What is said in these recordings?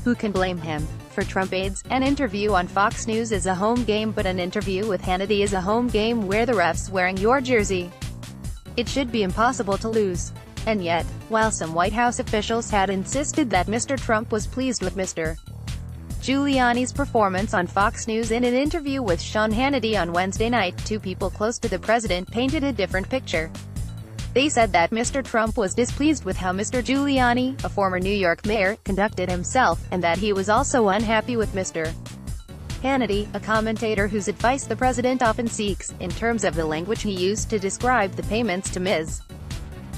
Who can blame him? For Trump aides, an interview on Fox News is a home game, but an interview with Hannity is a home game where the ref's wearing your jersey. It should be impossible to lose. And yet, while some White House officials had insisted that Mr. Trump was pleased with Mr. Giuliani's performance on Fox News in an interview with Sean Hannity on Wednesday night, two people close to the president painted a different picture. They said that Mr. Trump was displeased with how Mr. Giuliani, a former New York mayor, conducted himself, and that he was also unhappy with Mr. Hannity, a commentator whose advice the president often seeks, in terms of the language he used to describe the payments to Ms.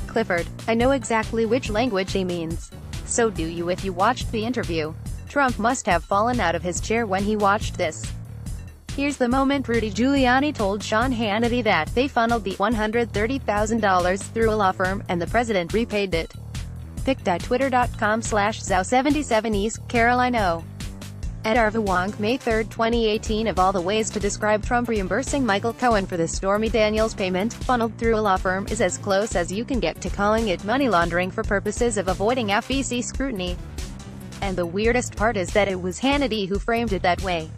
Clifford. I know exactly which language he means. So do you if you watched the interview. Trump must have fallen out of his chair when he watched this. Here's the moment Rudy Giuliani told Sean Hannity that they funneled the $130,000 through a law firm, and the president repaid it. pic.twitter.com/Zhao77 East Carolina. At Arvawong, May 3, 2018. Of all the ways to describe Trump reimbursing Michael Cohen for the Stormy Daniels payment, funneled through a law firm, is as close as you can get to calling it money laundering for purposes of avoiding FEC scrutiny. And the weirdest part is that it was Hannity who framed it that way.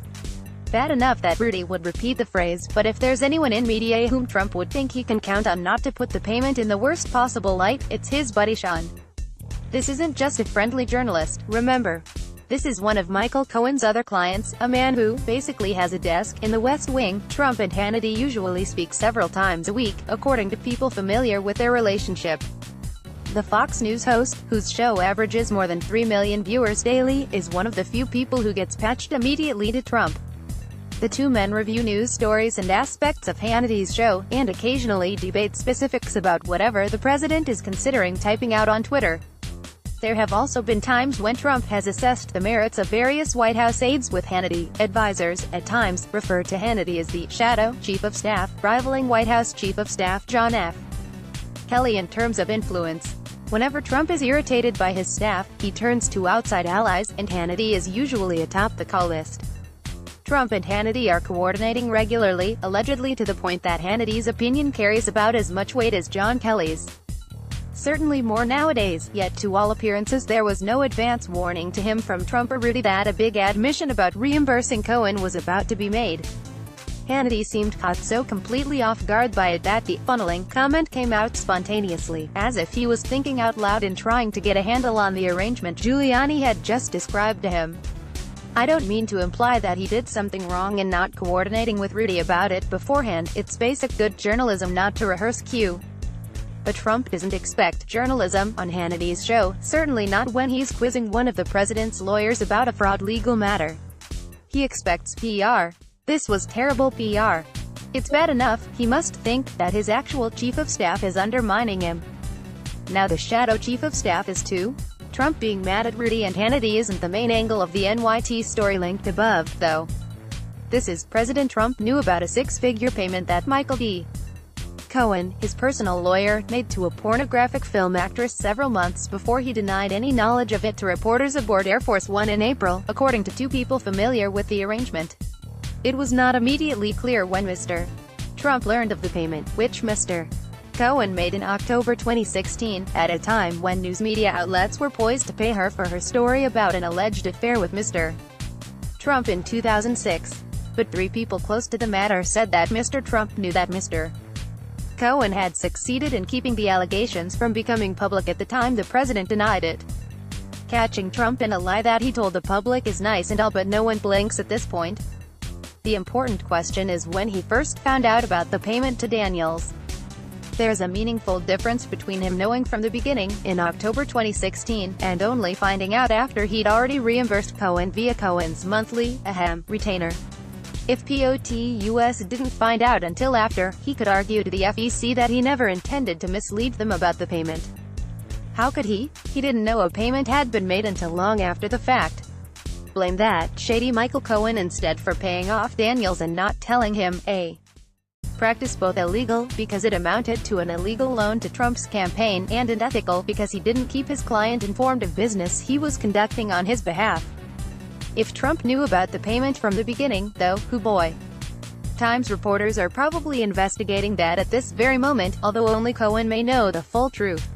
Bad enough that Rudy would repeat the phrase, but if there's anyone in media whom Trump would think he can count on not to put the payment in the worst possible light, it's his buddy Sean. This isn't just a friendly journalist, remember. This is one of Michael Cohen's other clients, a man who, basically has a desk in the West Wing. Trump and Hannity usually speak several times a week, according to people familiar with their relationship. The Fox News host, whose show averages more than 3 million viewers daily, is one of the few people who gets patched immediately to Trump. The two men review news stories and aspects of Hannity's show, and occasionally debate specifics about whatever the president is considering typing out on Twitter. There have also been times when Trump has assessed the merits of various White House aides with Hannity. Advisors, at times, refer to Hannity as the shadow chief of staff, rivaling White House Chief of Staff John F. Kelly in terms of influence. Whenever Trump is irritated by his staff, he turns to outside allies, and Hannity is usually atop the call list. Trump and Hannity are coordinating regularly, allegedly to the point that Hannity's opinion carries about as much weight as John Kelly's. Certainly more nowadays, yet to all appearances there was no advance warning to him from Trump or Rudy that a big admission about reimbursing Cohen was about to be made. Hannity seemed caught so completely off guard by it that the funneling comment came out spontaneously, as if he was thinking out loud and trying to get a handle on the arrangement Giuliani had just described to him. I don't mean to imply that he did something wrong in not coordinating with Rudy about it beforehand. It's basic good journalism not to rehearse cue. But Trump doesn't expect journalism on Hannity's show, certainly not when he's quizzing one of the president's lawyers about a fraud legal matter. He expects PR. This was terrible PR. It's bad enough, he must think that his actual chief of staff is undermining him. Now the shadow chief of staff is too? Trump being mad at Rudy and Hannity isn't the main angle of the NYT story linked above, though. This is, President Trump knew about a six-figure payment that Michael D. Cohen, his personal lawyer, made to a pornographic film actress several months before he denied any knowledge of it to reporters aboard Air Force One in April, according to two people familiar with the arrangement. It was not immediately clear when Mr. Trump learned of the payment, which Mr. Cohen made in October 2016, at a time when news media outlets were poised to pay her for her story about an alleged affair with Mr. Trump in 2006. But three people close to the matter said that Mr. Trump knew that Mr. Cohen had succeeded in keeping the allegations from becoming public at the time the president denied it. Catching Trump in a lie that he told the public is nice and all, but no one blinks at this point. The important question is when he first found out about the payment to Daniels. There's a meaningful difference between him knowing from the beginning, in October 2016, and only finding out after he'd already reimbursed Cohen via Cohen's monthly, retainer. If POTUS didn't find out until after, he could argue to the FEC that he never intended to mislead them about the payment. How could he? He didn't know a payment had been made until long after the fact. Blame that shady Michael Cohen instead for paying off Daniels and not telling him, a practice both illegal, because it amounted to an illegal loan to Trump's campaign, and unethical, because he didn't keep his client informed of business he was conducting on his behalf. If Trump knew about the payment from the beginning, though, hoo boy. Times reporters are probably investigating that at this very moment, although only Cohen may know the full truth.